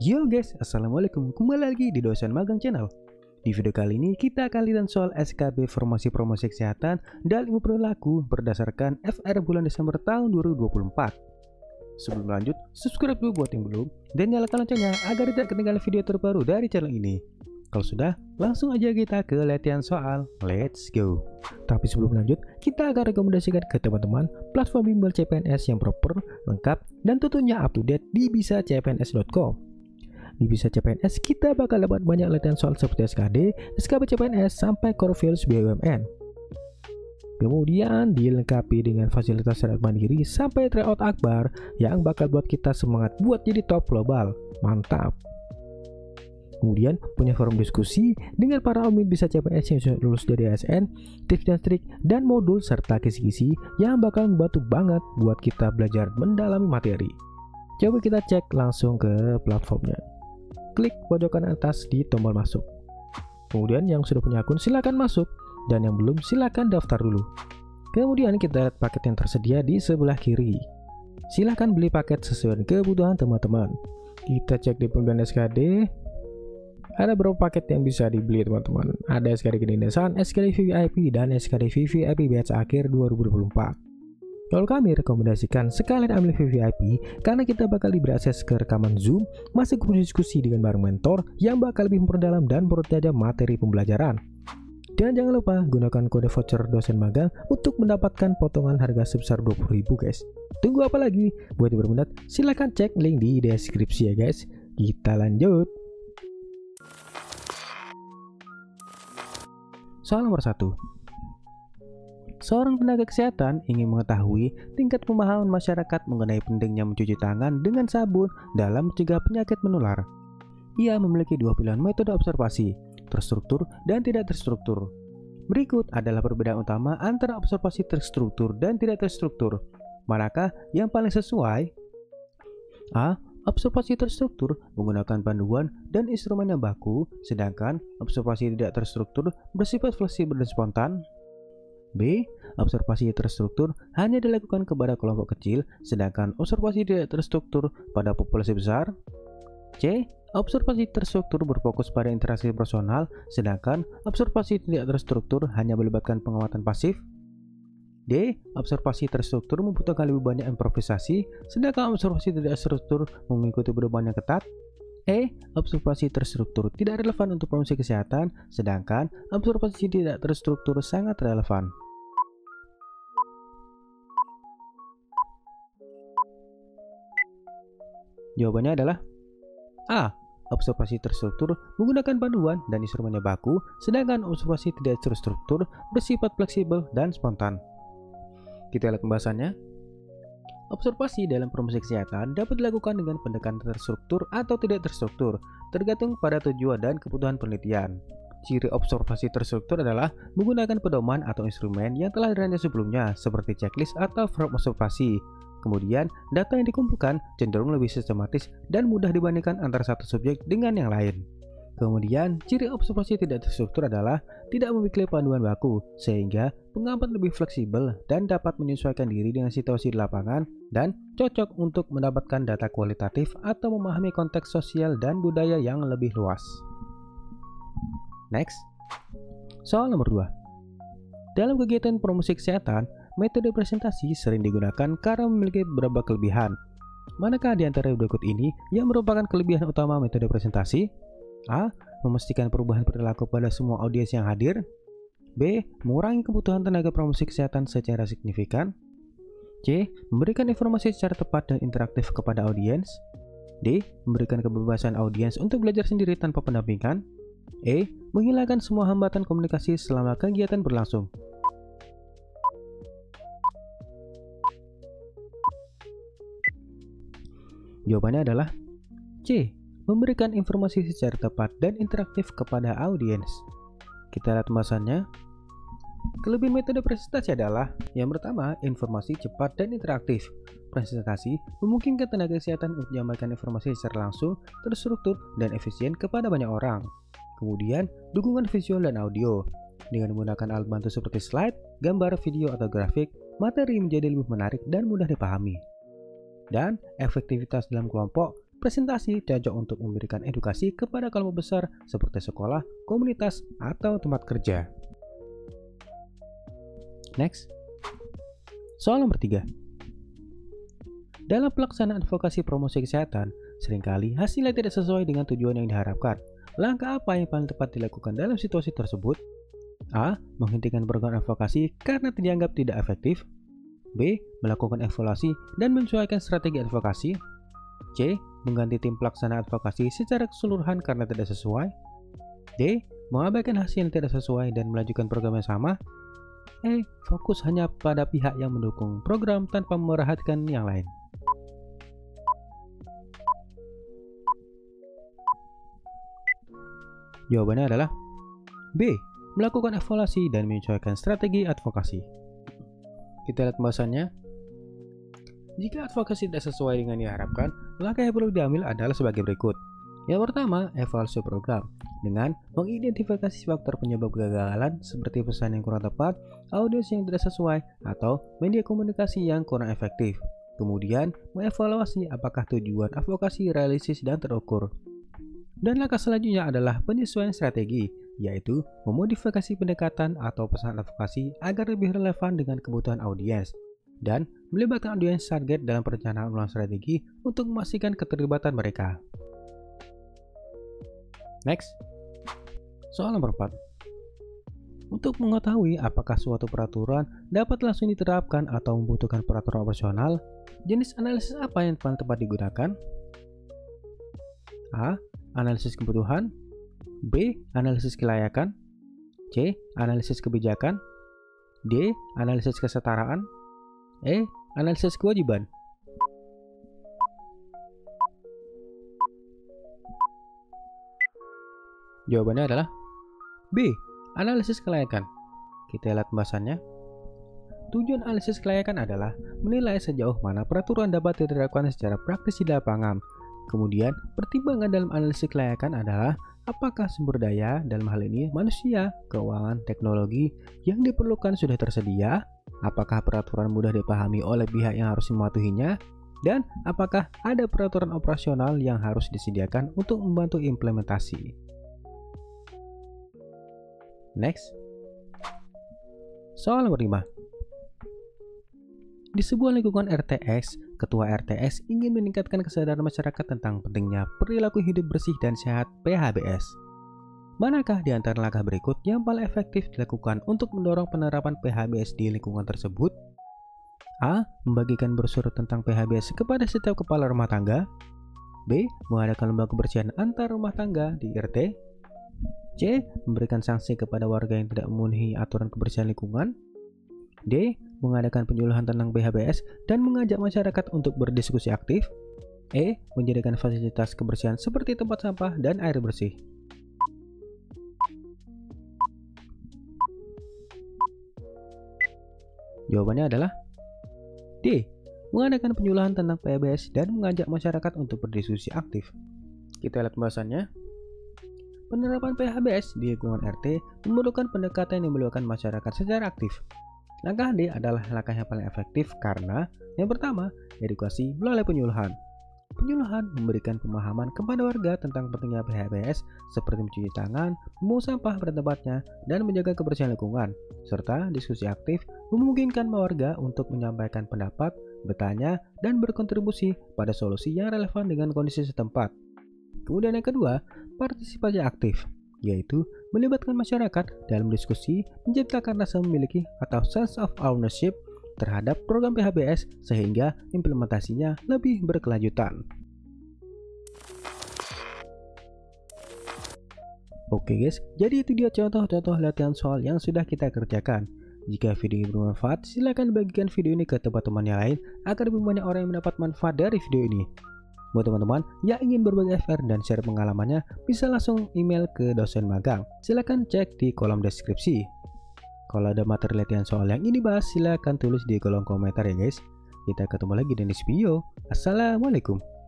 Yo guys, assalamualaikum. Kembali lagi di Dosen Magang Channel. Di video kali ini kita akan lihat soal SKB Formasi Promosi Kesehatan dan Ilmu Perilaku berdasarkan FR bulan Desember tahun 2024. Sebelum lanjut, subscribe dulu buat yang belum dan nyalakan loncengnya agar tidak ketinggalan video terbaru dari channel ini. Kalau sudah, langsung aja kita ke latihan soal. Let's go. Tapi sebelum lanjut, kita akan rekomendasikan ke teman-teman platform bimbel CPNS yang proper, lengkap, dan tentunya up to date di bisacpns.com. Di Bisa CPNS kita bakal dapat banyak latihan soal seperti SKD, SKB CPNS, sampai core values BUMN. Kemudian dilengkapi dengan fasilitas syarat mandiri sampai tryout akbar yang bakal buat kita semangat buat jadi top global. Mantap. Kemudian punya forum diskusi dengan para admin Bisa CPNS yang sudah lulus dari ASN, tips dan trik, dan modul serta kisi-kisi yang bakal membantu banget buat kita belajar mendalami materi. Coba kita cek langsung ke platformnya. Klik pojokan atas di tombol masuk. Kemudian yang sudah punya akun silakan masuk, dan yang belum silakan daftar dulu. Kemudian kita lihat paket yang tersedia di sebelah kiri. Silakan beli paket sesuai dengan kebutuhan teman-teman. Kita cek di pembelian SKD. Ada beberapa paket yang bisa dibeli teman-teman. Ada SKD Kedinasan, SKD VVIP, dan SKD VVIP batch akhir 2024. Kalau kami rekomendasikan sekalian ambil VVIP karena kita bakal diberi akses ke rekaman Zoom, masih diskusi dengan bareng mentor yang bakal lebih memperdalam dan mempertajam materi pembelajaran. Dan jangan lupa gunakan kode voucher dosen magang untuk mendapatkan potongan harga sebesar 20.000 guys. Tunggu apa lagi? Buat yang berminat silahkan cek link di deskripsi ya guys. Kita lanjut. Soal nomor 1. Seorang tenaga kesehatan ingin mengetahui tingkat pemahaman masyarakat mengenai pentingnya mencuci tangan dengan sabun dalam mencegah penyakit menular. Ia memiliki dua pilihan metode observasi, terstruktur dan tidak terstruktur. Berikut adalah perbedaan utama antara observasi terstruktur dan tidak terstruktur. Manakah yang paling sesuai? A. Observasi terstruktur menggunakan panduan dan instrumen yang baku, sedangkan observasi tidak terstruktur bersifat fleksibel dan spontan. B. Observasi terstruktur hanya dilakukan kepada kelompok kecil, sedangkan observasi tidak terstruktur pada populasi besar. C. Observasi terstruktur berfokus pada interaksi personal, sedangkan observasi tidak terstruktur hanya melibatkan pengamatan pasif. D. Observasi terstruktur membutuhkan lebih banyak improvisasi, sedangkan observasi tidak terstruktur mengikuti pedoman yang ketat. E. Observasi terstruktur tidak relevan untuk promosi kesehatan, sedangkan observasi tidak terstruktur sangat relevan. Jawabannya adalah A. Observasi terstruktur menggunakan panduan dan instrumennya baku, sedangkan observasi tidak terstruktur bersifat fleksibel dan spontan. Kita lihat pembahasannya. Observasi dalam promosi kesehatan dapat dilakukan dengan pendekatan terstruktur atau tidak terstruktur, tergantung pada tujuan dan kebutuhan penelitian. Ciri observasi terstruktur adalah menggunakan pedoman atau instrumen yang telah dirancang sebelumnya, seperti checklist atau form observasi. Kemudian, data yang dikumpulkan cenderung lebih sistematis dan mudah dibandingkan antara satu subjek dengan yang lain. Kemudian, ciri observasi tidak terstruktur adalah tidak memiliki panduan baku, sehingga pengamatan lebih fleksibel dan dapat menyesuaikan diri dengan situasi di lapangan dan cocok untuk mendapatkan data kualitatif atau memahami konteks sosial dan budaya yang lebih luas. Next, soal nomor 2. Dalam kegiatan promosi kesehatan, metode presentasi sering digunakan karena memiliki beberapa kelebihan. Manakah di antara berikut ini yang merupakan kelebihan utama metode presentasi? A. Memastikan perubahan perilaku pada semua audiens yang hadir. B. Mengurangi kebutuhan tenaga promosi kesehatan secara signifikan. C. Memberikan informasi secara tepat dan interaktif kepada audiens. D. Memberikan kebebasan audiens untuk belajar sendiri tanpa pendampingan. E. Menghilangkan semua hambatan komunikasi selama kegiatan berlangsung. Jawabannya adalah C. Memberikan informasi secara tepat dan interaktif kepada audiens. Kita lihat pembahasannya. Kelebihan metode presentasi adalah yang pertama, informasi cepat dan interaktif. Presentasi memungkinkan tenaga kesehatan untuk menyampaikan informasi secara langsung, terstruktur, dan efisien kepada banyak orang. Kemudian, dukungan visual dan audio. Dengan menggunakan alat bantu seperti slide, gambar, video, atau grafik, materi menjadi lebih menarik dan mudah dipahami. Dan efektivitas dalam kelompok Presentasi cocok untuk memberikan edukasi kepada kelompok besar seperti sekolah, komunitas, atau tempat kerja. Next. Soal nomor 3. Dalam pelaksanaan advokasi promosi kesehatan, seringkali hasilnya tidak sesuai dengan tujuan yang diharapkan. Langkah apa yang paling tepat dilakukan dalam situasi tersebut? A. Menghentikan program advokasi karena dianggap tidak efektif. B. Melakukan evaluasi dan menyesuaikan strategi advokasi. C. Mengganti tim pelaksana advokasi secara keseluruhan karena tidak sesuai. D. Mengabaikan hasil yang tidak sesuai dan melanjutkan program yang sama. E. Fokus hanya pada pihak yang mendukung program tanpa memperhatikan yang lain. Jawabannya adalah B. Melakukan evaluasi dan menyesuaikan strategi advokasi. Kita lihat pembahasannya. Jika advokasi tidak sesuai dengan yang diharapkan, langkah yang perlu diambil adalah sebagai berikut. Yang pertama, evaluasi program dengan mengidentifikasi faktor penyebab kegagalan seperti pesan yang kurang tepat, audiens yang tidak sesuai, atau media komunikasi yang kurang efektif. Kemudian, mengevaluasi apakah tujuan advokasi realistis dan terukur. Dan langkah selanjutnya adalah penyesuaian strategi, yaitu memodifikasi pendekatan atau pesan advokasi agar lebih relevan dengan kebutuhan audiens, dan melibatkan audiens target dalam perencanaan ulang strategi untuk memastikan keterlibatan mereka. Next. Soal nomor 4. Untuk mengetahui apakah suatu peraturan dapat langsung diterapkan atau membutuhkan peraturan operasional, jenis analisis apa yang paling tepat digunakan? A. Analisis kebutuhan. B. Analisis kelayakan. C. Analisis kebijakan. D. Analisis kesetaraan. E. Analisis kewajiban. Jawabannya adalah B. Analisis kelayakan. Kita lihat pembahasannya. Tujuan analisis kelayakan adalah menilai sejauh mana peraturan dapat diterapkan secara praktis di lapangan. Kemudian, pertimbangan dalam analisis kelayakan adalah apakah sumber daya, dalam hal ini manusia, keuangan, teknologi yang diperlukan sudah tersedia, apakah peraturan mudah dipahami oleh pihak yang harus mematuhinya, dan apakah ada peraturan operasional yang harus disediakan untuk membantu implementasi. Next. Soal nomor 5. Di sebuah lingkungan RTS, ketua RTS ingin meningkatkan kesadaran masyarakat tentang pentingnya perilaku hidup bersih dan sehat PHBS. Manakah di antara langkah berikut yang paling efektif dilakukan untuk mendorong penerapan PHBS di lingkungan tersebut? A. Membagikan brosur tentang PHBS kepada setiap kepala rumah tangga. B. Mengadakan lomba kebersihan antar rumah tangga di RT. C. Memberikan sanksi kepada warga yang tidak memenuhi aturan kebersihan lingkungan. D. Mengadakan penyuluhan tentang PHBS dan mengajak masyarakat untuk berdiskusi aktif. E. Menjadikan fasilitas kebersihan seperti tempat sampah dan air bersih. Jawabannya adalah D. Mengadakan penyuluhan tentang PHBS dan mengajak masyarakat untuk berdiskusi aktif. Kita lihat pembahasannya. Penerapan PHBS di lingkungan RT memerlukan pendekatan yang melibatkan masyarakat secara aktif. Langkah D adalah langkah yang paling efektif karena yang pertama, edukasi melalui penyuluhan. Penyuluhan memberikan pemahaman kepada warga tentang pentingnya PHBS seperti mencuci tangan, membuang sampah pada tempatnya, dan menjaga kebersihan lingkungan. Serta diskusi aktif memungkinkan warga untuk menyampaikan pendapat, bertanya, dan berkontribusi pada solusi yang relevan dengan kondisi setempat. Kemudian yang kedua, partisipasi aktif, yaitu melibatkan masyarakat dalam diskusi, menciptakan rasa memiliki atau sense of ownership terhadap program PHBS sehingga implementasinya lebih berkelanjutan. Oke guys, jadi itu dia contoh-contoh latihan soal yang sudah kita kerjakan. Jika video ini bermanfaat, silahkan bagikan video ini ke teman-teman yang lain agar lebih banyak orang yang mendapat manfaat dari video ini. Buat teman-teman yang ingin berbagi FR dan share pengalamannya, bisa langsung email ke dosen magang. Silahkan cek di kolom deskripsi. Kalau ada materi latihan soal yang ini bahas, silahkan tulis di kolom komentar ya guys. Kita ketemu lagi di next video. Assalamualaikum.